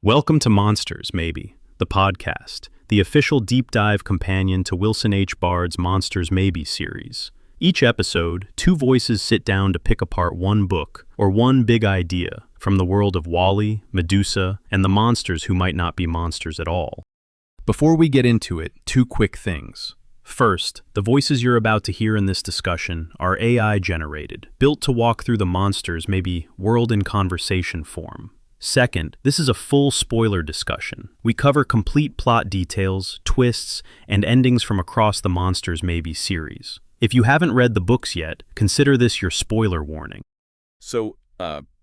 Welcome to Monsters, Maybe, the podcast, the official deep dive companion to Wilson H. Bard's Monsters Maybe series. Each episode, two voices sit down to pick apart one book or one big idea from the world of Wally, Medusa, and the monsters who might not be monsters at all. Before we get into it, two quick things. First, the voices you're about to hear in this discussion are AI-generated, built to walk through the Monsters Maybe world in conversation form. Second, this is a full spoiler discussion. We cover complete plot details, twists, and endings from across the Monsters Maybe series. If you haven't read the books yet, consider this your spoiler warning. So,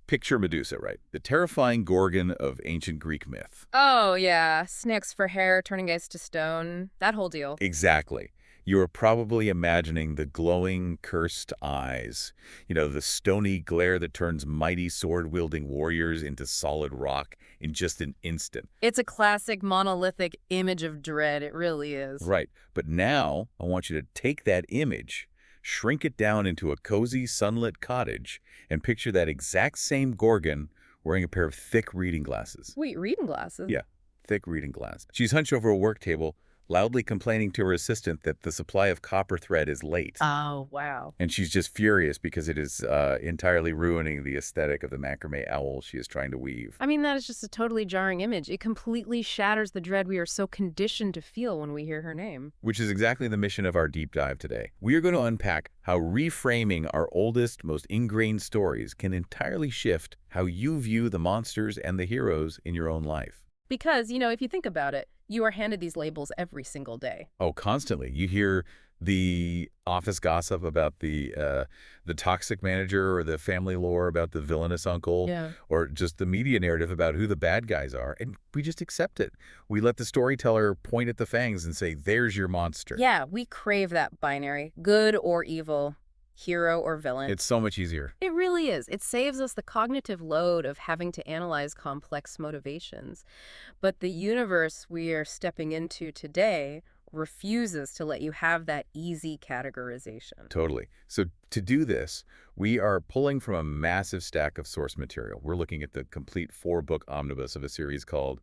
picture Medusa, right? The terrifying Gorgon of ancient Greek myth. Oh, yeah. Snakes for hair, turning ice to stone. That whole deal. Exactly. You are probably imagining the glowing, cursed eyes. You know, the stony glare that turns mighty sword-wielding warriors into solid rock in just an instant. It's a classic monolithic image of dread. It really is. Right. But now, I want you to take that image, shrink it down into a cozy, sunlit cottage, and picture that exact same Gorgon wearing a pair of thick reading glasses. Wait, reading glasses? Yeah, thick reading glasses. She's hunched over a work table, loudly complaining to her assistant that the supply of copper thread is late. Oh, wow. And she's just furious because it is entirely ruining the aesthetic of the macrame owl she is trying to weave. I mean, that is just a totally jarring image. It completely shatters the dread we are so conditioned to feel when we hear her name. Which is exactly the mission of our deep dive today. We are going to unpack how reframing our oldest, most ingrained stories can entirely shift how you view the monsters and the heroes in your own life. Because, you know, if you think about it, you are handed these labels every single day. Oh, constantly. You hear the office gossip about the toxic manager, or the family lore about the villainous uncle, or just the media narrative about who the bad guys are, and we just accept it. We let the storyteller point at the fangs and say, there's your monster. Yeah, we crave that binary, good or evil, hero or villain. It's so much easier. It really is. It saves us the cognitive load of having to analyze complex motivations. But the universe we are stepping into today refuses to let you have that easy categorization. Totally. So to do this, we are pulling from a massive stack of source material. We're looking at the complete 4-book omnibus of a series called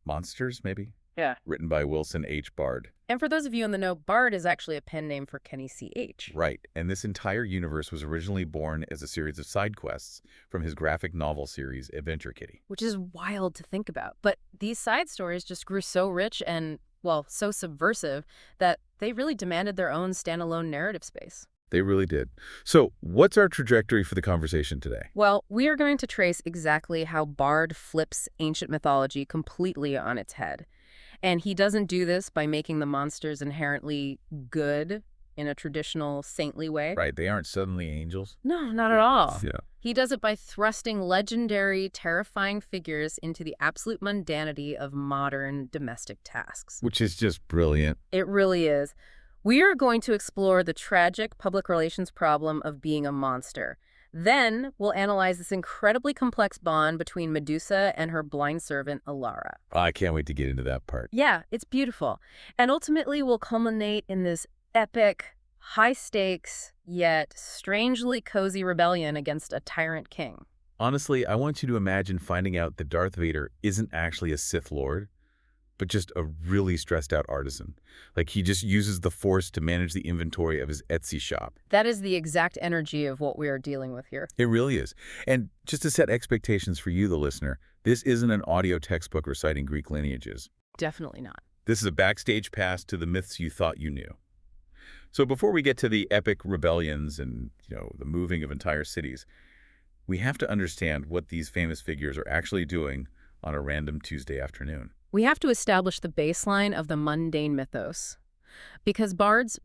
Monsters, maybe? Yeah. Written by Wilson H. Bard. And for those of you in the know, Bard is actually a pen name for Kenny C.H. Right. And this entire universe was originally born as a series of side quests from his graphic novel series, Adventure Kitty. Which is wild to think about. But these side stories just grew so rich and, well, so subversive that they really demanded their own standalone narrative space. They really did. So what's our trajectory for the conversation today? Well, we are going to trace exactly how Bard flips ancient mythology completely on its head. And he doesn't do this by making the monsters inherently good in a traditional saintly way. Right, they aren't suddenly angels. No, not at all. Yeah. He does it by thrusting legendary, terrifying figures into the absolute mundanity of modern domestic tasks. Which is just brilliant. It really is. We are going to explore the tragic public relations problem of being a monster. Then we'll analyze this incredibly complex bond between Medusa and her blind servant, Alara. I can't wait to get into that part. Yeah, it's beautiful. And ultimately we'll culminate in this epic, high-stakes, yet strangely cozy rebellion against a tyrant king. Honestly, I want you to imagine finding out that Darth Vader isn't actually a Sith Lord, but just a really stressed-out artisan. Like, he just uses the Force to manage the inventory of his Etsy shop. That is the exact energy of what we are dealing with here. It really is. And just to set expectations for you, the listener, this isn't an audio textbook reciting Greek lineages. Definitely not. This is a backstage pass to the myths you thought you knew. So before we get to the epic rebellions and, the moving of entire cities, we have to understand what these famous figures are actually doing on a random Tuesday afternoon. We have to establish the baseline of the mundane mythos, because Bard's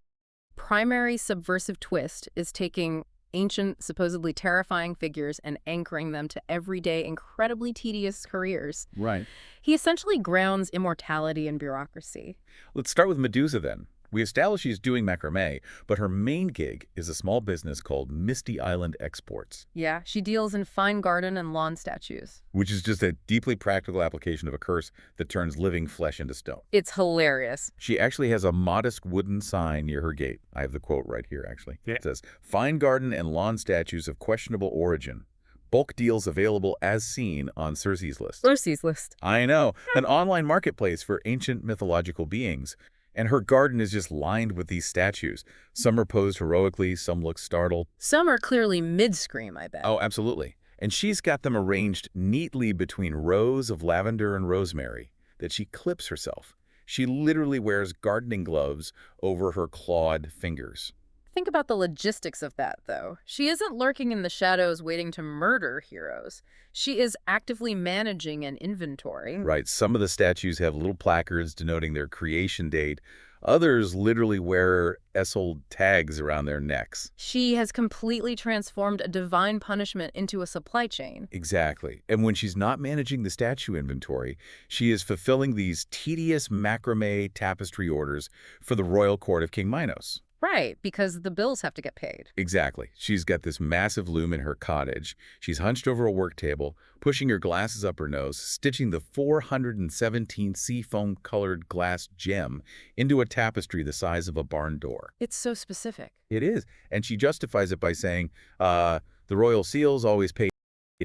primary subversive twist is taking ancient, supposedly terrifying figures and anchoring them to everyday, incredibly tedious careers. Right. He essentially grounds immortality in bureaucracy. Let's start with Medusa then. We establish she's doing macrame, but her main gig is a small business called Misty Island Exports. Yeah, she deals in fine garden and lawn statues. Which is just a deeply practical application of a curse that turns living flesh into stone. It's hilarious. She actually has a modest wooden sign near her gate. I have the quote right here, actually. Yeah. It says, "Fine garden and lawn statues of questionable origin, Bulk deals available as seen on Circe's List. Circe's List. I know, an online marketplace for ancient mythological beings. And her garden is just lined with these statues. Some are posed heroically, some look startled. Some are clearly mid-scream, I bet. Oh, absolutely. And she's got them arranged neatly between rows of lavender and rosemary that she clips herself. She literally wears gardening gloves over her clawed fingers. Think about the logistics of that, though. She isn't lurking in the shadows waiting to murder heroes. She is actively managing an inventory. Right. Some of the statues have little placards denoting their creation date. Others literally wear Essold tags around their necks. She has completely transformed a divine punishment into a supply chain. Exactly. And when she's not managing the statue inventory, she is fulfilling these tedious macrame tapestry orders for the royal court of King Minos. Right, because the bills have to get paid. Exactly. She's got this massive loom in her cottage. She's hunched over a work table, pushing her glasses up her nose, stitching the 417 seafoam-colored glass gem into a tapestry the size of a barn door. It's so specific. It is. And she justifies it by saying, the royal seals always paid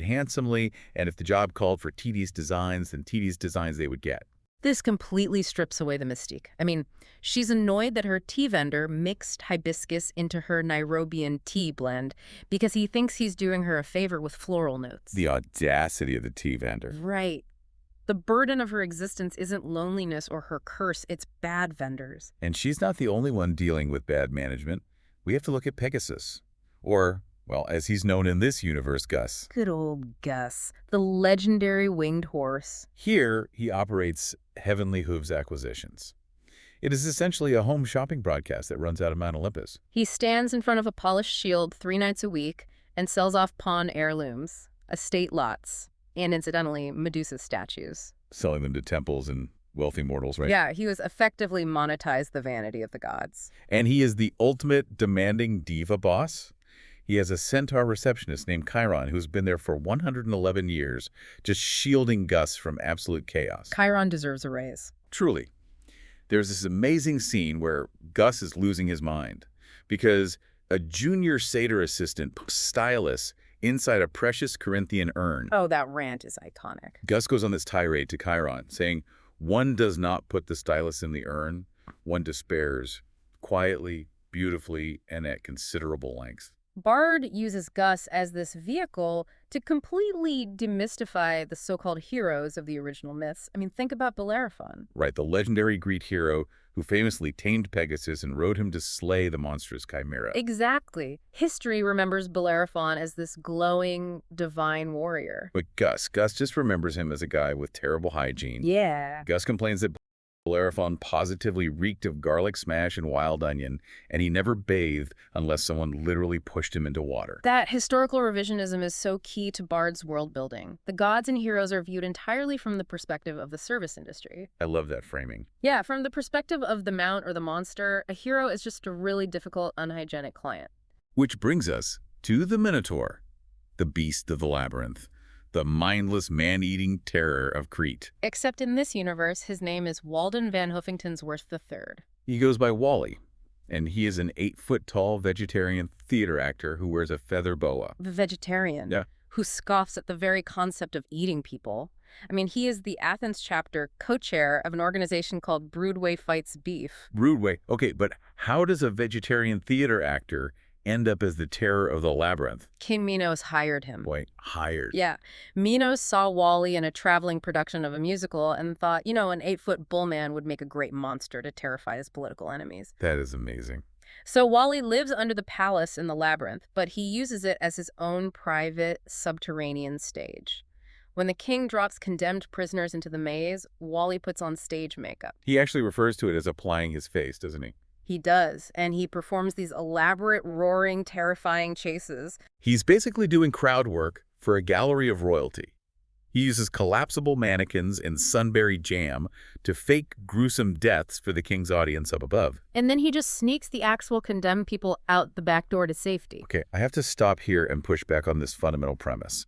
handsomely, and if the job called for tedious designs, then tedious designs they would get. This completely strips away the mystique. I mean, she's annoyed that her tea vendor mixed hibiscus into her Nairobian tea blend because he thinks he's doing her a favor with floral notes. The audacity of the tea vendor. Right. The burden of her existence isn't loneliness or her curse, it's bad vendors. And she's not the only one dealing with bad management. We have to look at Pegasus. Or, well, as he's known in this universe, Gus. Good old Gus, the legendary winged horse. Here, he operates Heavenly Hooves Acquisitions. It is essentially a home shopping broadcast that runs out of Mount Olympus. He stands in front of a polished shield 3 nights a week and sells off pawn heirlooms, estate lots, and incidentally, Medusa statues. Selling them to temples and wealthy mortals, right? Yeah, he was effectively monetized the vanity of the gods. And he is the ultimate demanding diva boss. He has a centaur receptionist named Chiron who's been there for 111 years, just shielding Gus from absolute chaos. Chiron deserves a raise. Truly. There's this amazing scene where Gus is losing his mind because a junior satyr assistant puts stylus inside a precious Corinthian urn. Oh, that rant is iconic. Gus goes on this tirade to Chiron, saying, one does not put the stylus in the urn, one despairs, quietly, beautifully, and at considerable length. Bard uses Gus as this vehicle to completely demystify the so-called heroes of the original myths. I mean, think about Bellerophon. Right, the legendary Greek hero who famously tamed Pegasus and rode him to slay the monstrous chimera. Exactly. History remembers Bellerophon as this glowing, divine warrior. But Gus just remembers him as a guy with terrible hygiene. Yeah. Gus complains that Bellerophon positively reeked of garlic smash and wild onion, and he never bathed unless someone literally pushed him into water. That historical revisionism is so key to Bard's world building. The gods and heroes are viewed entirely from the perspective of the service industry. I love that framing. Yeah, from the perspective of the mount or the monster, a hero is just a really difficult, unhygienic client. Which brings us to the Minotaur, the beast of the labyrinth. The mindless man-eating terror of Crete. Except in this universe, his name is Walden Van Hoofingtonsworth III. He goes by Wally, and he is an 8-foot-tall vegetarian theater actor who wears a feather boa. The vegetarian? Yeah. Who scoffs at the very concept of eating people. I mean, he is the Athens chapter co-chair of an organization called Broadway Fights Beef. Broadway. Okay, but how does a vegetarian theater actor end up as the terror of the labyrinth? King Minos hired him. Boy, hired. Yeah. Minos saw Wally in a traveling production of a musical and thought, you know, an 8-foot bull man would make a great monster to terrify his political enemies. That is amazing. So Wally lives under the palace in the labyrinth, but he uses it as his own private subterranean stage. When the king drops condemned prisoners into the maze, Wally puts on stage makeup. He actually refers to it as applying his face, doesn't he? He does, and he performs these elaborate, roaring, terrifying chases. He's basically doing crowd work for a gallery of royalty. He uses collapsible mannequins and sunberry jam to fake gruesome deaths for the king's audience up above. And then he just sneaks the actual condemned people out the back door to safety. Okay, I have to stop here and push back on this fundamental premise.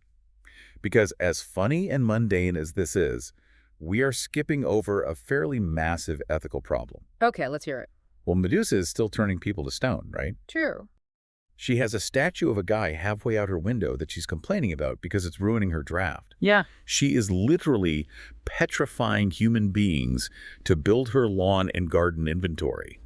Because as funny and mundane as this is, we are skipping over a fairly massive ethical problem. Okay, let's hear it. Well, Medusa is still turning people to stone, right? True. She has a statue of a guy halfway out her window that she's complaining about because it's ruining her draft. Yeah. She is literally petrifying human beings to build her lawn and garden inventory.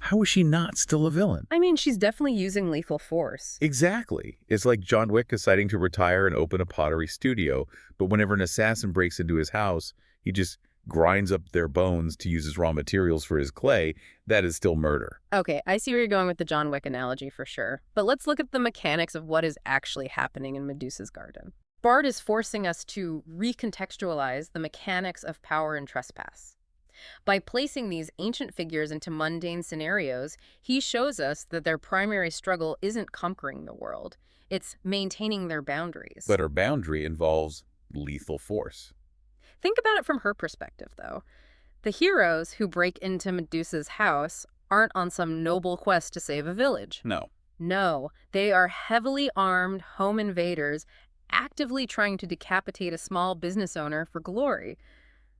How is she not still a villain? I mean, she's definitely using lethal force. Exactly. It's like John Wick deciding to retire and open a pottery studio, but whenever an assassin breaks into his house, he just grinds up their bones to use as raw materials for his clay. That is still murder. Okay, I see where you're going with the John Wick analogy for sure. But let's look at the mechanics of what is actually happening in Medusa's garden. Bard is forcing us to recontextualize the mechanics of power and trespass. By placing these ancient figures into mundane scenarios, he shows us that their primary struggle isn't conquering the world. It's maintaining their boundaries. But her boundary involves lethal force. Think about it from her perspective, though. The heroes who break into Medusa's house aren't on some noble quest to save a village. No. No, they are heavily armed home invaders actively trying to decapitate a small business owner for glory.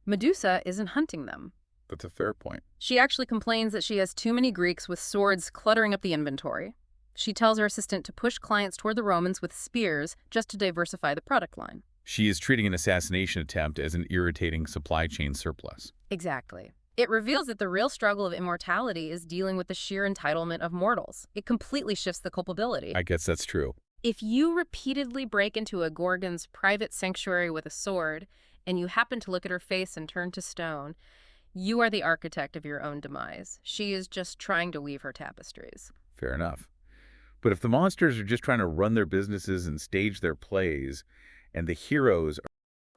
Medusa isn't hunting them. That's a fair point. She actually complains that she has too many Greeks with swords cluttering up the inventory. She tells her assistant to push clients toward the Romans with spears just to diversify the product line. She is treating an assassination attempt as an irritating supply chain surplus. Exactly. It reveals that the real struggle of immortality is dealing with the sheer entitlement of mortals. It completely shifts the culpability. I guess that's true. If you repeatedly break into a Gorgon's private sanctuary with a sword, and you happen to look at her face and turn to stone, you are the architect of your own demise. She is just trying to weave her tapestries. Fair enough. But if the monsters are just trying to run their businesses and stage their plays, and the heroes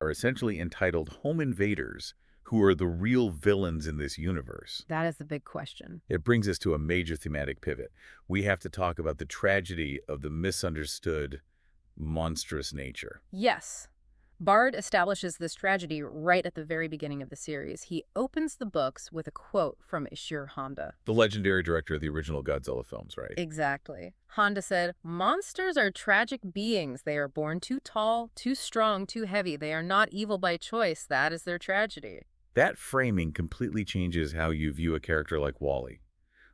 are essentially entitled home invaders who are the real villains in this universe, That is the big question. it brings us to a major thematic pivot. We have to talk about the tragedy of the misunderstood, monstrous nature. Yes. Bard establishes this tragedy right at the very beginning of the series. He opens the books with a quote from Ishiro Honda. The legendary director of the original Godzilla films, right? Exactly. Honda said, "Monsters are tragic beings. They are born too tall, too strong, too heavy. They are not evil by choice. That is their tragedy." That framing completely changes how you view a character like Wally.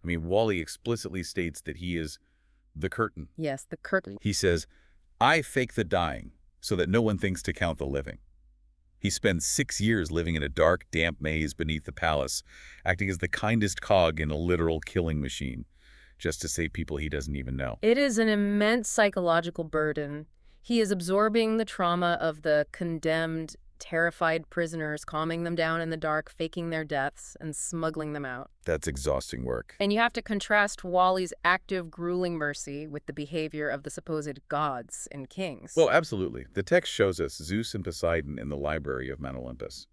I mean, Wally explicitly states that he is the curtain. Yes, the curtain. He says, "I fake the dying so that no one thinks to count the living." He spends 6 years living in a dark, damp maze beneath the palace, acting as the kindest cog in a literal killing machine, just to save people he doesn't even know. It is an immense psychological burden. He is absorbing the trauma of the condemned, terrified prisoners, calming them down in the dark, faking their deaths, and smuggling them out. That's exhausting work. And you have to contrast Wally's active, grueling mercy with the behavior of the supposed gods and kings. Well, absolutely. The text shows us Zeus and Poseidon in the library of Mount Olympus.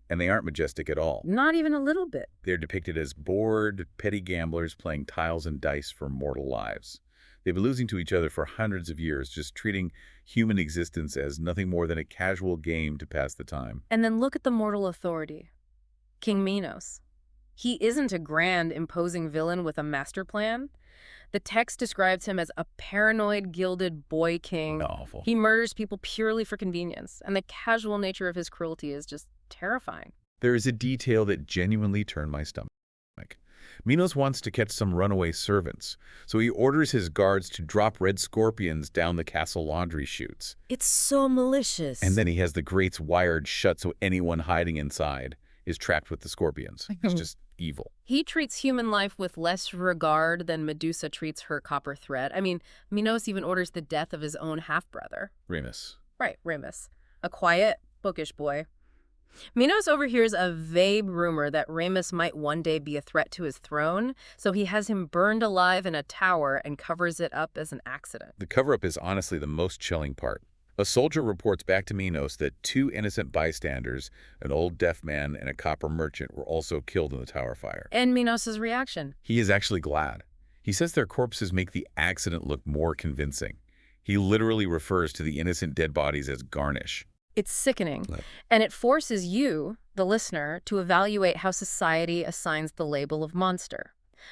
And they aren't majestic at all. Not even a little bit. They're depicted as bored, petty gamblers playing tiles and dice for mortal lives. They've been losing to each other for hundreds of years, just treating human existence as nothing more than a casual game to pass the time. And then look at the mortal authority. King Minos. He isn't a grand, imposing villain with a master plan. The text describes him as a paranoid, gilded boy king. Awful. He murders people purely for convenience, and the casual nature of his cruelty is just terrifying. There is a detail that genuinely turned my stomach. Minos wants to catch some runaway servants, so he orders his guards to drop red scorpions down the castle laundry chutes. It's so malicious. And then he has the grates wired shut so anyone hiding inside is trapped with the scorpions. It's just evil. He treats human life with less regard than Medusa treats her copper thread. I mean, Minos even orders the death of his own half-brother. Remus. Right, Remus. A quiet, bookish boy. Minos overhears a vague rumor that Remus might one day be a threat to his throne, so he has him burned alive in a tower and covers it up as an accident. The cover-up is honestly the most chilling part. A soldier reports back to Minos that 2 innocent bystanders, an old deaf man and a copper merchant, were also killed in the tower fire. And Minos' reaction? He is actually glad. He says their corpses make the accident look more convincing. He literally refers to the innocent dead bodies as garnish. It's sickening, and it forces you, the listener, to evaluate how society assigns the label of monster.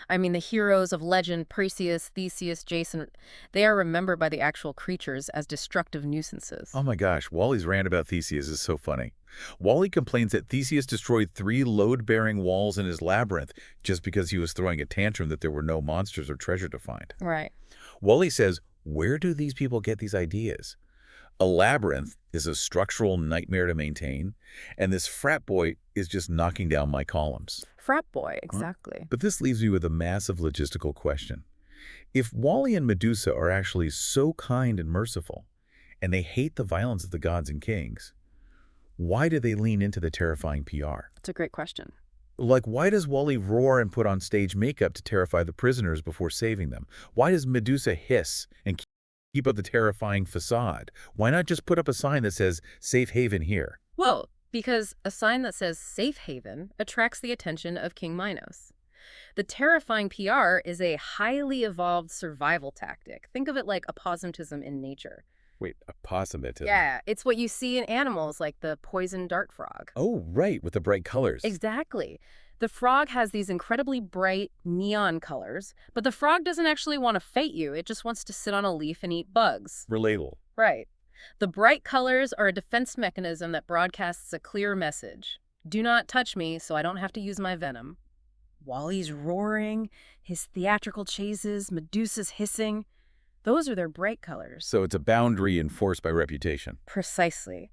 I mean, the heroes of legend, Perseus, Theseus, Jason, they are remembered by the actual creatures as destructive nuisances. Oh my gosh, Wally's rant about Theseus is so funny. Wally complains that Theseus destroyed 3 load-bearing walls in his labyrinth just because he was throwing a tantrum that there were no monsters or treasure to find. Right. Wally says, where do these people get these ideas? A labyrinth is a structural nightmare to maintain, and this frat boy is just knocking down my columns. Frat boy, exactly. But this leaves me with a massive logistical question. If Wally and Medusa are actually so kind and merciful, and they hate the violence of the gods and kings, why do they lean into the terrifying PR? That's a great question. Like, why does Wally roar and put on stage makeup to terrify the prisoners before saving them? Why does Medusa hiss and keep up the terrifying facade? Why not just put up a sign that says, safe haven here? Well, because a sign that says safe haven attracts the attention of King Minos. The terrifying PR is a highly evolved survival tactic. Think of it like aposematism in nature. Wait, aposematism? Yeah, it's what you see in animals like the poison dart frog. Oh, right, with the bright colors. Exactly. The frog has these incredibly bright neon colors, but the frog doesn't actually want to fight you. It just wants to sit on a leaf and eat bugs. Relatable. Right. The bright colors are a defense mechanism that broadcasts a clear message. Do not touch me so I don't have to use my venom. Wally's roaring, his theatrical chases, Medusa's hissing. Those are their bright colors. So it's a boundary enforced by reputation. Precisely.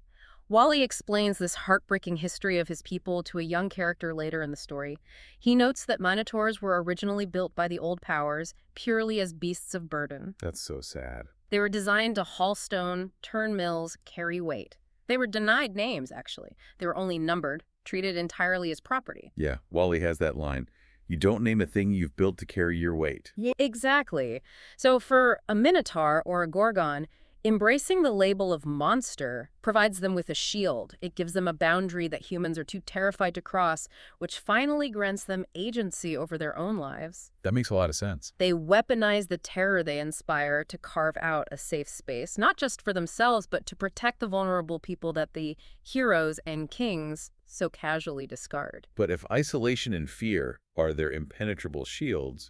Wally explains this heartbreaking history of his people to a young character later in the story. He notes that minotaurs were originally built by the old powers purely as beasts of burden. That's so sad. They were designed to haul stone, turn mills, carry weight. They were denied names, actually. They were only numbered, treated entirely as property. Yeah, Wally has that line. You don't name a thing you've built to carry your weight. Yeah, exactly. So for a minotaur or a gorgon, embracing the label of monster provides them with a shield. It gives them a boundary that humans are too terrified to cross, which finally grants them agency over their own lives. That makes a lot of sense. They weaponize the terror they inspire to carve out a safe space, not just for themselves, but to protect the vulnerable people that the heroes and kings so casually discard. But if isolation and fear are their impenetrable shields,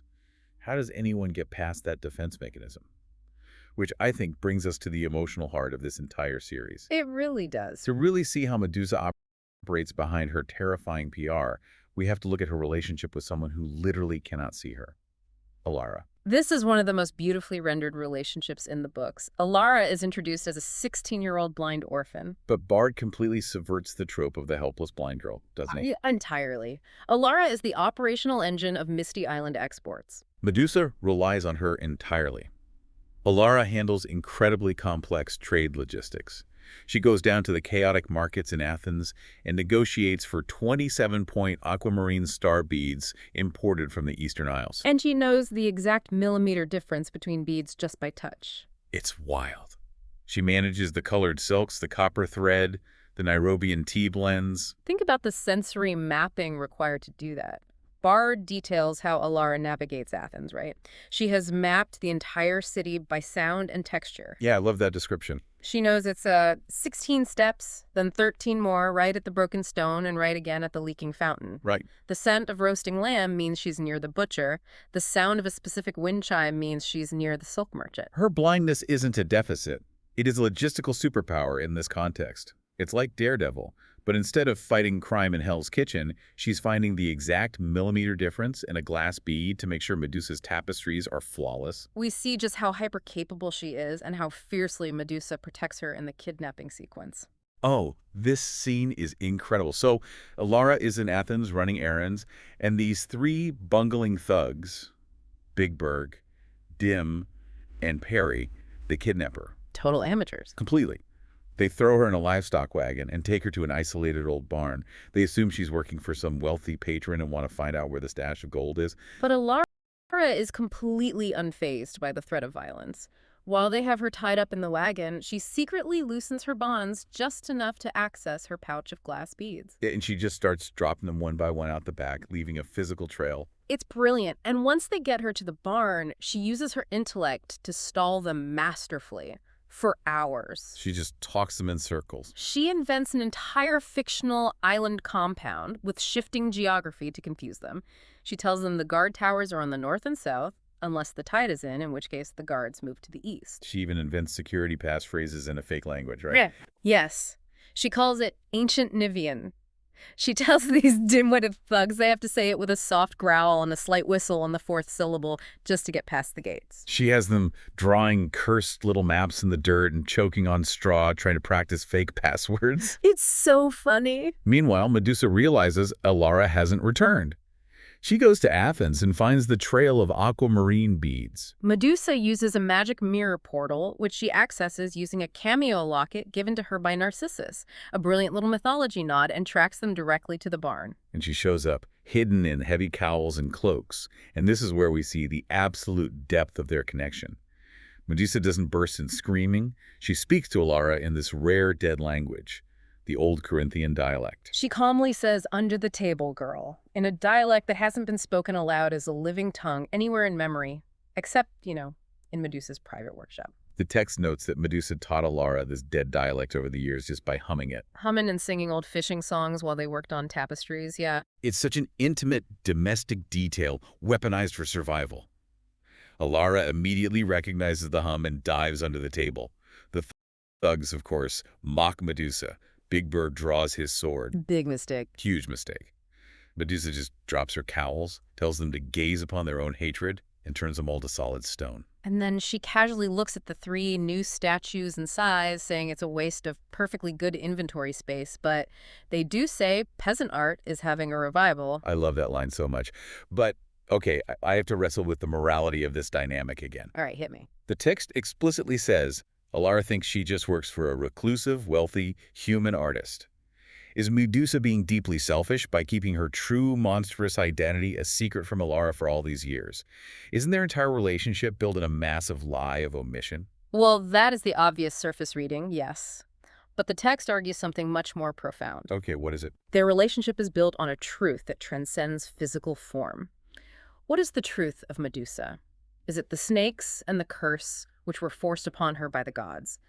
how does anyone get past that defense mechanism? Which I think brings us to the emotional heart of this entire series. It really does. To really see how Medusa operates behind her terrifying PR, we have to look at her relationship with someone who literally cannot see her, Alara. This is one of the most beautifully rendered relationships in the books. Alara is introduced as a 16-year-old blind orphan. But Bard completely subverts the trope of the helpless blind girl, doesn't he? Entirely. Alara is the operational engine of Misty Island exports. Medusa relies on her entirely. Alara handles incredibly complex trade logistics. She goes down to the chaotic markets in Athens and negotiates for 27-point aquamarine star beads imported from the Eastern Isles. And she knows the exact millimeter difference between beads just by touch. It's wild. She manages the colored silks, the copper thread, the Nairobian tea blends. Think about the sensory mapping required to do that. Bard details how Alara navigates Athens, right? She has mapped the entire city by sound and texture. Yeah, I love that description. She knows it's 16 steps, then 13 more right at the broken stone and right again at the leaking fountain. Right. The scent of roasting lamb means she's near the butcher. The sound of a specific wind chime means she's near the silk merchant. Her blindness isn't a deficit. It is a logistical superpower in this context. It's like Daredevil. But instead of fighting crime in Hell's Kitchen, she's finding the exact millimeter difference in a glass bead to make sure Medusa's tapestries are flawless. We see just how hyper-capable she is and how fiercely Medusa protects her in the kidnapping sequence. Oh, this scene is incredible. So, Alara is in Athens running errands, and these three bungling thugs, Big Berg, Dim, and Perry, they kidnap her. Total amateurs. Completely. They throw her in a livestock wagon and take her to an isolated old barn. They assume she's working for some wealthy patron and want to find out where the stash of gold is. But Alara is completely unfazed by the threat of violence. While they have her tied up in the wagon, she secretly loosens her bonds just enough to access her pouch of glass beads. And she just starts dropping them one by one out the back, leaving a physical trail. It's brilliant. And once they get her to the barn, she uses her intellect to stall them masterfully. For hours. She just talks them in circles. She invents an entire fictional island compound with shifting geography to confuse them. She tells them the guard towers are on the north and south, unless the tide is in which case the guards move to the east. She even invents security pass phrases in a fake language, right? Yeah. Yes. She calls it Ancient Nivian. She tells these dim-witted thugs they have to say it with a soft growl and a slight whistle on the fourth syllable just to get past the gates. She has them drawing cursed little maps in the dirt and choking on straw, trying to practice fake passwords. It's so funny. Meanwhile, Medusa realizes Elara hasn't returned. She goes to Athens and finds the trail of aquamarine beads. Medusa uses a magic mirror portal, which she accesses using a cameo locket given to her by Narcissus, a brilliant little mythology nod, and tracks them directly to the barn. And she shows up, hidden in heavy cowls and cloaks, and this is where we see the absolute depth of their connection. Medusa doesn't burst in screaming. She speaks to Elara in this rare dead language, the Old Corinthian dialect. She calmly says, "Under the table, girl," in a dialect that hasn't been spoken aloud as a living tongue anywhere in memory, except, in Medusa's private workshop. The text notes that Medusa taught Elara this dead dialect over the years just by humming it. Humming and singing old fishing songs while they worked on tapestries, yeah. It's such an intimate, domestic detail, weaponized for survival. Elara immediately recognizes the hum and dives under the table. The thugs, of course, mock Medusa. Big Bird draws his sword. Big mistake. Huge mistake. Medusa just drops her cowls, tells them to gaze upon their own hatred, and turns them all to solid stone. And then she casually looks at the 3 new statues in size, saying it's a waste of perfectly good inventory space. But they do say peasant art is having a revival. I love that line so much. But, okay, I have to wrestle with the morality of this dynamic again. All right, hit me. The text explicitly says Elara thinks she just works for a reclusive, wealthy, human artist. Is Medusa being deeply selfish by keeping her true monstrous identity a secret from Elara for all these years? Isn't their entire relationship built in a massive lie of omission? Well, that is the obvious surface reading, yes. But the text argues something much more profound. Okay, what is it? Their relationship is built on a truth that transcends physical form. What is the truth of Medusa? Is it the snakes and the curse, which were forced upon her by the gods?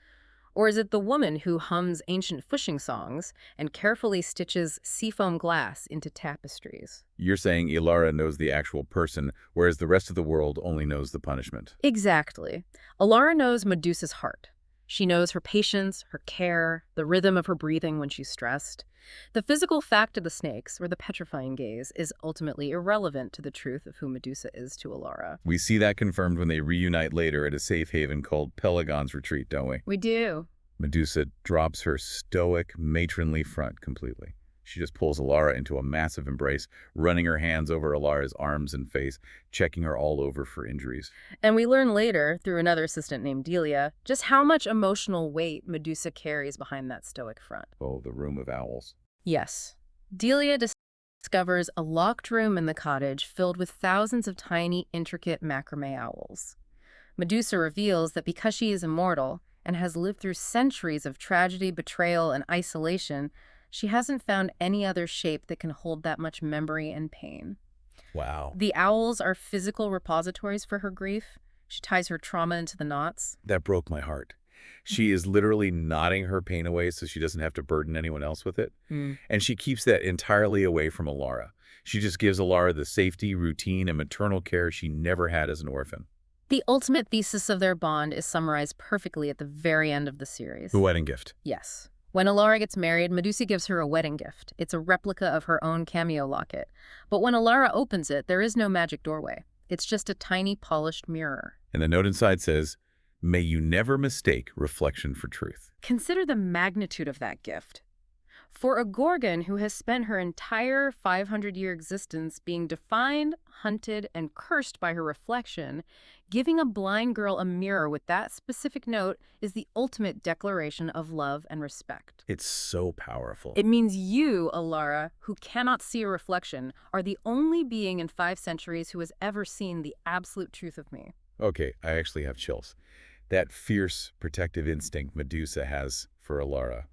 Or is it the woman who hums ancient fishing songs and carefully stitches seafoam glass into tapestries? You're saying Elara knows the actual person, whereas the rest of the world only knows the punishment. Exactly. Elara knows Medusa's heart. She knows her patience, her care, the rhythm of her breathing when she's stressed. The physical fact of the snakes, or the petrifying gaze, is ultimately irrelevant to the truth of who Medusa is to Elara. We see that confirmed when they reunite later at a safe haven called Pelagon's Retreat, don't we? We do. Medusa drops her stoic, matronly front completely. She just pulls Elara into a massive embrace, running her hands over Elara's arms and face, checking her all over for injuries. And we learn later, through another assistant named Delia, just how much emotional weight Medusa carries behind that stoic front. Oh, the room of owls. Yes. Delia discovers a locked room in the cottage filled with thousands of tiny, intricate macramé owls. Medusa reveals that because she is immortal and has lived through centuries of tragedy, betrayal, and isolation, she hasn't found any other shape that can hold that much memory and pain. Wow. The owls are physical repositories for her grief. She ties her trauma into the knots. That broke my heart. She is literally knotting her pain away so she doesn't have to burden anyone else with it. And she keeps that entirely away from Elara. She just gives Elara the safety, routine, and maternal care she never had as an orphan. The ultimate thesis of their bond is summarized perfectly at the very end of the series. The wedding gift. Yes. When Elara gets married, Medusa gives her a wedding gift. It's a replica of her own cameo locket. But when Elara opens it, there is no magic doorway. It's just a tiny polished mirror. And the note inside says, "May you never mistake reflection for truth." Consider the magnitude of that gift. For a Gorgon who has spent her entire 500-year existence being defined, hunted, and cursed by her reflection, giving a blind girl a mirror with that specific note is the ultimate declaration of love and respect. It's so powerful. It means you, Elara, who cannot see a reflection, are the only being in 5 centuries who has ever seen the absolute truth of me. Okay, I actually have chills. That fierce, protective instinct Medusa has for Elara.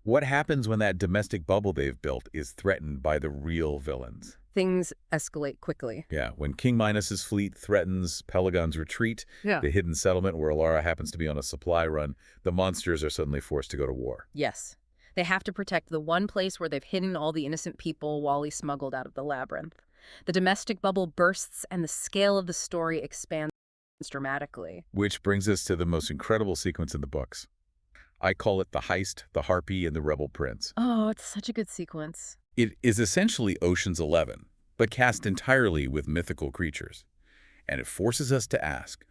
What happens when that domestic bubble they've built is threatened by the real villains? Things escalate quickly. Yeah, when King Minos's fleet threatens Pelagon's Retreat, the hidden settlement where Elara happens to be on a supply run, the monsters are suddenly forced to go to war. Yes. They have to protect the one place where they've hidden all the innocent people Wally smuggled out of the labyrinth. The domestic bubble bursts and the scale of the story expands dramatically. Which brings us to the most incredible sequence in the books. I call it the heist, the harpy, and the rebel prince. Oh, it's such a good sequence. It is essentially Ocean's 11, but cast entirely with mythical creatures. And it forces us to ask,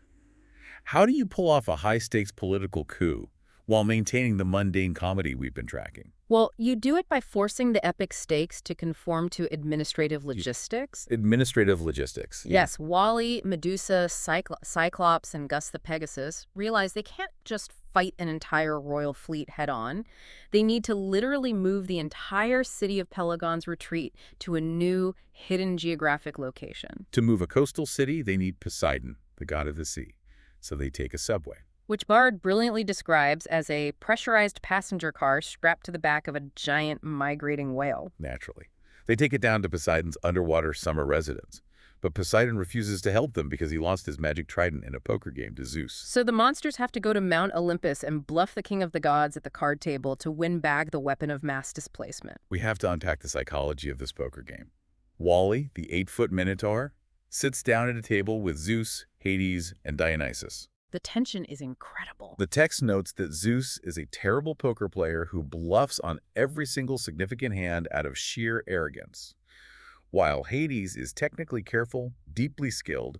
how do you pull off a high-stakes political coup while maintaining the mundane comedy we've been tracking? Well, you do it by forcing the epic stakes to conform to administrative logistics. Administrative logistics. Yes, Wally, Medusa, Cyclops, and Gus the Pegasus realize they can't just fight an entire royal fleet head-on. They need to literally move the entire city of Pelagon's retreat to a new, hidden geographic location. To move a coastal city, they need Poseidon, the god of the sea. So they take a subway, Which Bard brilliantly describes as a pressurized passenger car strapped to the back of a giant migrating whale. naturally. They take it down to Poseidon's underwater summer residence. But Poseidon refuses to help them because he lost his magic trident in a poker game to Zeus. So the monsters have to go to Mount Olympus and bluff the king of the gods at the card table to win back the weapon of mass displacement. We have to unpack the psychology of this poker game. Wally, the 8-foot minotaur, sits down at a table with Zeus, Hades, and Dionysus. The tension is incredible. The text notes that Zeus is a terrible poker player who bluffs on every single significant hand out of sheer arrogance, while Hades is technically careful, deeply skilled,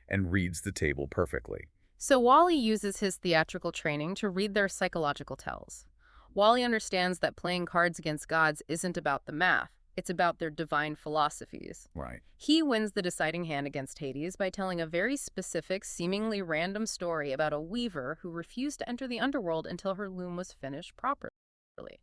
and reads the table perfectly. So Wally uses his theatrical training to read their psychological tells. Wally understands that playing cards against gods isn't about the math. It's about their divine philosophies. Right. He wins the deciding hand against Hades by telling a very specific, seemingly random story about a weaver who refused to enter the underworld until her loom was finished properly.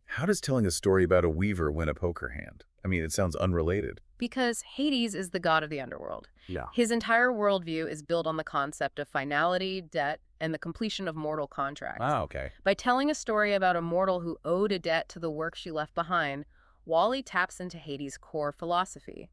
How does telling a story about a weaver win a poker hand? I mean, it sounds unrelated. Because Hades is the god of the underworld. Yeah. His entire worldview is built on the concept of finality, debt, and the completion of mortal contracts. Ah, okay. By telling a story about a mortal who owed a debt to the work she left behind, Wally taps into Hades' core philosophy.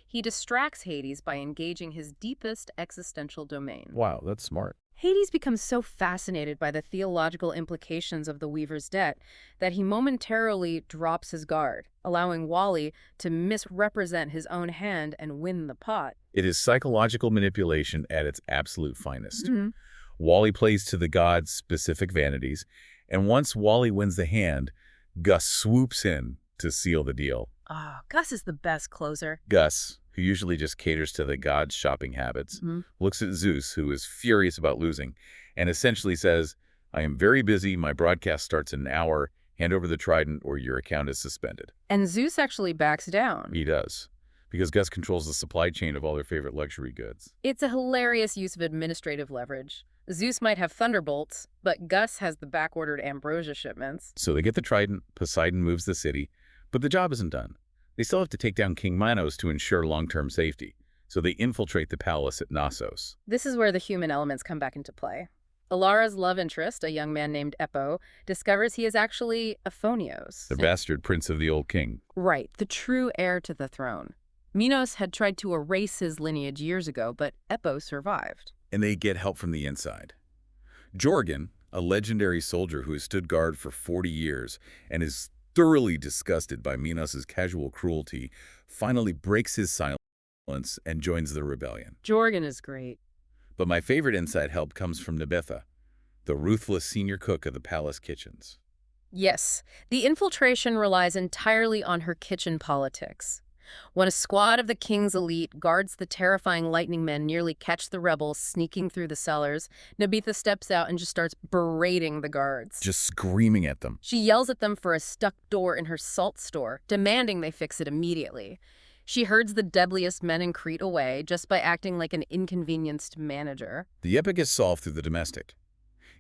He distracts Hades by engaging his deepest existential domain. Wow, that's smart. Hades becomes so fascinated by the theological implications of the weaver's debt that he momentarily drops his guard, allowing Wally to misrepresent his own hand and win the pot. It is psychological manipulation at its absolute finest. Mm-hmm. Wally plays to the god's specific vanities, and once Wally wins the hand, Gus swoops in to seal the deal. Ah, Gus is the best closer. Gus, who usually just caters to the god's shopping habits, looks at Zeus, who is furious about losing, and essentially says, "I am very busy, my broadcast starts in an hour, hand over the trident or your account is suspended." And Zeus actually backs down. He does, because Gus controls the supply chain of all their favorite luxury goods. It's a hilarious use of administrative leverage. Zeus might have thunderbolts, but Gus has the backordered ambrosia shipments. So they get the trident, Poseidon moves the city, but the job isn't done. They still have to take down King Minos to ensure long-term safety, so they infiltrate the palace at Knossos. This is where the human elements come back into play. Alara's love interest, a young man named Eppo, discovers he is actually Aphonios. The bastard prince of the old king. Right, the true heir to the throne. Minos had tried to erase his lineage years ago, but Eppo survived. And they get help from the inside. Jorgen, a legendary soldier who has stood guard for 40 years and is thoroughly disgusted by Minos' casual cruelty, finally breaks his silence and joins the rebellion. Jorgen is great. But my favorite inside help comes from Nebetha, the ruthless senior cook of the palace kitchens. Yes, the infiltration relies entirely on her kitchen politics. When a squad of the king's elite guards the terrifying lightning men nearly catch the rebels sneaking through the cellars, Nebetha steps out and just starts berating the guards. Just screaming at them. She yells at them for a stuck door in her salt store, demanding they fix it immediately. She herds the deadliest men in Crete away just by acting like an inconvenienced manager. The epic is solved through the domestic.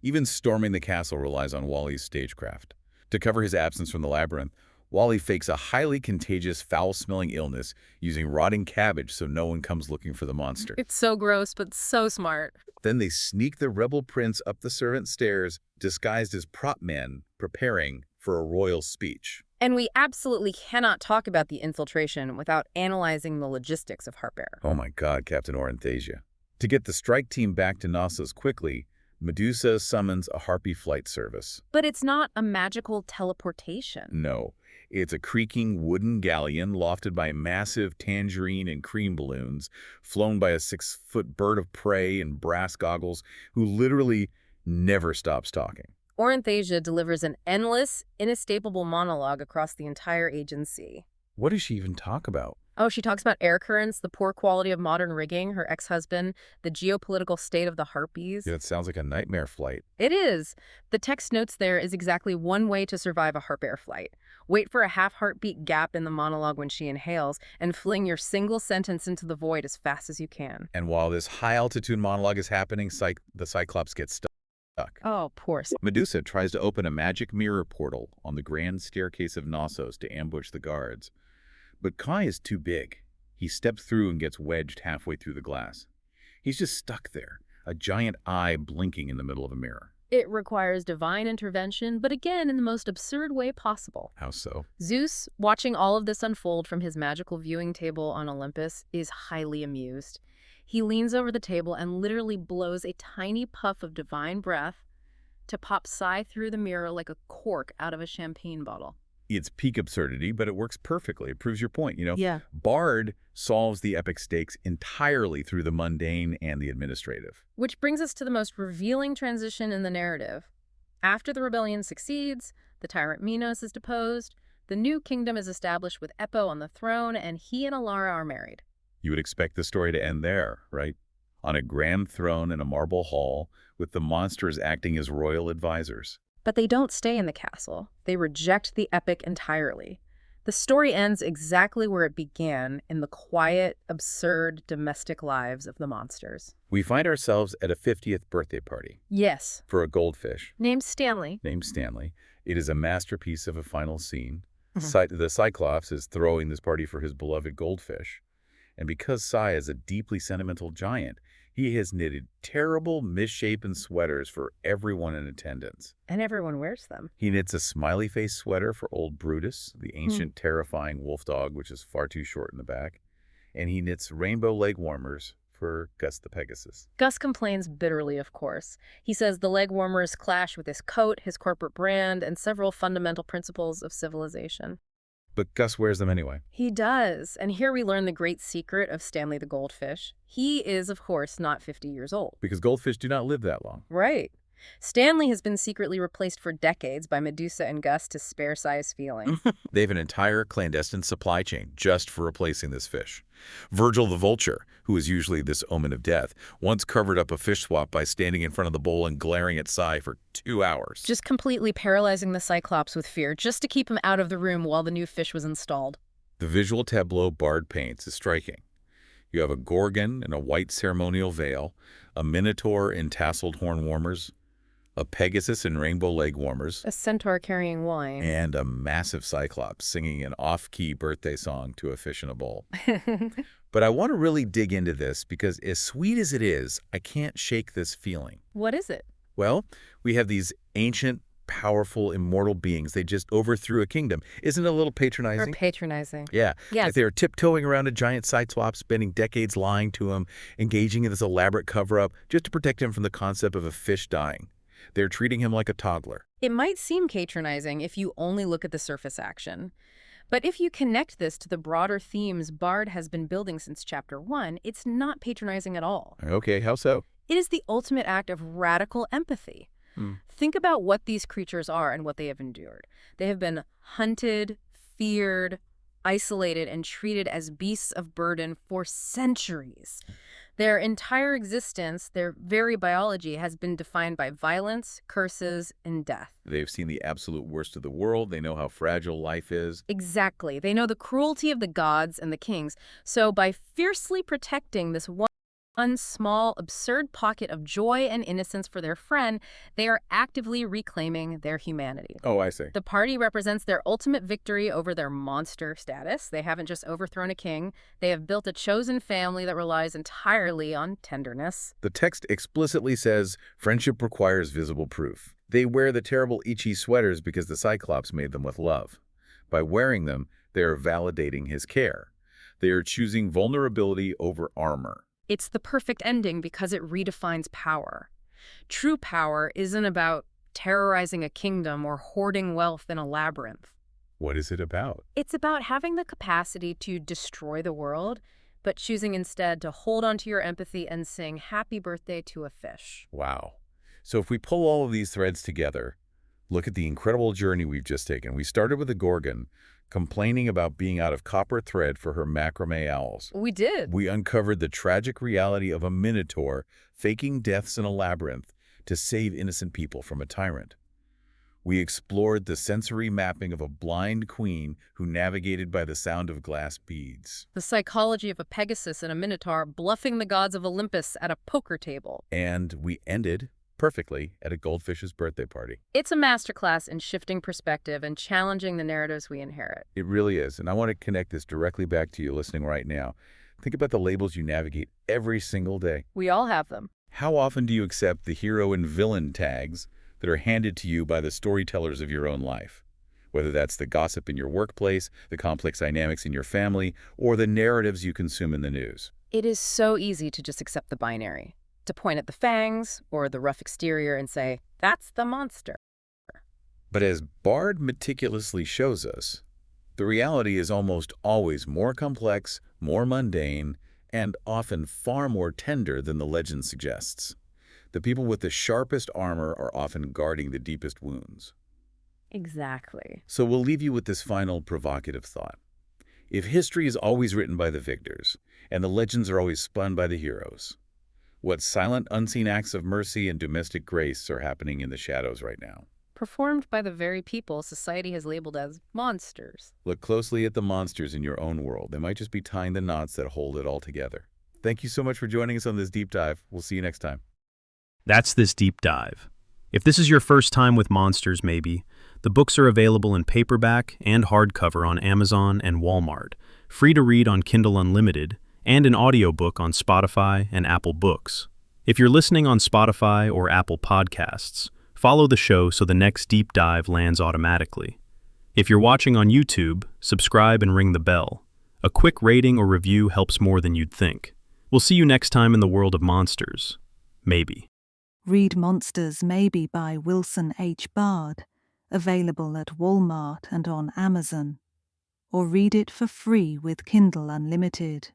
Even storming the castle relies on Wally's stagecraft. To cover his absence from the labyrinth, Wally fakes a highly contagious, foul-smelling illness using rotting cabbage so no one comes looking for the monster. It's so gross, but so smart. Then they sneak the rebel prince up the servant stairs, disguised as prop men, preparing for a royal speech. And we absolutely cannot talk about the infiltration without analyzing the logistics of Harper. Oh my God, Captain Oranthasia. To get the strike team back to Knossos quickly, Medusa summons a harpy flight service. But it's not a magical teleportation. No. It's a creaking wooden galleon lofted by massive tangerine and cream balloons, flown by a 6-foot bird of prey in brass goggles who literally never stops talking. Oranthasia delivers an endless, inescapable monologue across the entire agency. What does she even talk about? Oh, she talks about air currents, the poor quality of modern rigging, her ex-husband, the geopolitical state of the Harpies. Yeah, it sounds like a nightmare flight. It is. The text notes there is exactly one way to survive a Harp Air flight. Wait for a half-heartbeat gap in the monologue when she inhales, and fling your single sentence into the void as fast as you can. And while this high-altitude monologue is happening, the Cyclops gets stuck. Oh, poor. Medusa tries to open a magic mirror portal on the grand staircase of Knossos to ambush the guards. But Kai is too big. He steps through and gets wedged halfway through the glass. He's just stuck there, a giant eye blinking in the middle of a mirror. It requires divine intervention, but again in the most absurd way possible. How so? Zeus, watching all of this unfold from his magical viewing table on Olympus, is highly amused. He leans over the table and literally blows a tiny puff of divine breath to pop Psy through the mirror like a cork out of a champagne bottle. It's peak absurdity, but it works perfectly. It proves your point, Yeah. Bard solves the epic stakes entirely through the mundane and the administrative. Which brings us to the most revealing transition in the narrative. After the rebellion succeeds, the tyrant Minos is deposed, the new kingdom is established with Eppo on the throne, and he and Alara are married. You would expect the story to end there, right? On a grand throne in a marble hall, with the monsters acting as royal advisors. But they don't stay in the castle. They reject the epic entirely. The story ends exactly where it began, in the quiet, absurd, domestic lives of the monsters. We find ourselves at a 50th birthday party. Yes. For a goldfish. Named Stanley. Named Stanley. It is a masterpiece of a final scene. The Cyclops is throwing this party for his beloved goldfish. And because Psy is a deeply sentimental giant, he has knitted terrible, misshapen sweaters for everyone in attendance. And everyone wears them. He knits a smiley face sweater for old Brutus, the ancient terrifying wolf dog, which is far too short in the back. And he knits rainbow leg warmers for Gus the Pegasus. Gus complains bitterly, of course. He says the leg warmers clash with his coat, his corporate brand, and several fundamental principles of civilization. But Gus wears them anyway. He does. And here we learn the great secret of Stanley the goldfish. He is, of course, not 50 years old. Because goldfish do not live that long. Right. Stanley has been secretly replaced for decades by Medusa and Gus to spare Psy's feelings. They have an entire clandestine supply chain just for replacing this fish. Virgil the vulture, who is usually this omen of death, once covered up a fish swap by standing in front of the bowl and glaring at Psy for 2 hours. Just completely paralyzing the Cyclops with fear, just to keep him out of the room while the new fish was installed. The visual tableau Bard paints is striking. You have a Gorgon in a white ceremonial veil, a Minotaur in tasseled horn warmers, a Pegasus in rainbow leg warmers, a centaur carrying wine, and a massive Cyclops singing an off-key birthday song to a fish in a bowl. But I want to really dig into this because as sweet as it is, I can't shake this feeling. What is it? Well, we have these ancient, powerful, immortal beings. They just overthrew a kingdom. Isn't it a little patronizing? Or patronizing. Yeah. Yes. Like they're tiptoeing around a giant Cyclops, spending decades lying to him, engaging in this elaborate cover-up just to protect him from the concept of a fish dying. They're treating him like a toddler. It might seem patronizing if you only look at the surface action. But if you connect this to the broader themes Bard has been building since Chapter 1, it's not patronizing at all. Okay, how so? It is the ultimate act of radical empathy. Think about what these creatures are and what they have endured. They have been hunted, feared, isolated, and treated as beasts of burden for centuries. Their entire existence, their very biology, has been defined by violence, curses, and death. They've seen the absolute worst of the world. They know how fragile life is. Exactly. They know the cruelty of the gods and the kings. So by fiercely protecting this one small, absurd pocket of joy and innocence for their friend, they are actively reclaiming their humanity. Oh, I see. The party represents their ultimate victory over their monster status. They haven't just overthrown a king. They have built a chosen family that relies entirely on tenderness. The text explicitly says friendship requires visible proof. They wear the terrible itchy sweaters because the Cyclops made them with love. By wearing them, they are validating his care. They are choosing vulnerability over armor. It's the perfect ending because it redefines power. True power isn't about terrorizing a kingdom or hoarding wealth in a labyrinth. What is it about? It's about having the capacity to destroy the world, but choosing instead to hold onto your empathy and sing happy birthday to a fish. Wow. So if we pull all of these threads together, Look at the incredible journey we've just taken. We started with the Gorgon, complaining about being out of copper thread for her macrame owls. We did. We uncovered the tragic reality of a minotaur faking deaths in a labyrinth to save innocent people from a tyrant. We explored the sensory mapping of a blind queen who navigated by the sound of glass beads. The psychology of a Pegasus and a Minotaur bluffing the gods of Olympus at a poker table. And we ended perfectly at a goldfish's birthday party. It's a masterclass in shifting perspective and challenging the narratives we inherit. It really is, and I want to connect this directly back to you listening right now. Think about the labels you navigate every single day. We all have them. How often do you accept the hero and villain tags that are handed to you by the storytellers of your own life? Whether that's the gossip in your workplace, the complex dynamics in your family, or the narratives you consume in the news. It is so easy to just accept the binary, to point at the fangs or the rough exterior and say, that's the monster. But as Bard meticulously shows us, the reality is almost always more complex, more mundane, and often far more tender than the legend suggests. The people with the sharpest armor are often guarding the deepest wounds. Exactly. So we'll leave you with this final provocative thought. If history is always written by the victors, and the legends are always spun by the heroes, what silent, unseen acts of mercy and domestic grace are happening in the shadows right now? Performed by the very people society has labeled as monsters. Look closely at the monsters in your own world. They might just be tying the knots that hold it all together. Thank you so much for joining us on this deep dive. We'll see you next time. That's this deep dive. If this is your first time with Monsters, maybe, the books are available in paperback and hardcover on Amazon and Walmart, free to read on Kindle Unlimited, and an audiobook on Spotify and Apple Books. If you're listening on Spotify or Apple Podcasts, follow the show so the next deep dive lands automatically. If you're watching on YouTube, subscribe and ring the bell. A quick rating or review helps more than you'd think. We'll see you next time in the world of monsters. Maybe. Read Monsters Maybe by Wilson H. Bard, available at Walmart and on Amazon. Or read it for free with Kindle Unlimited.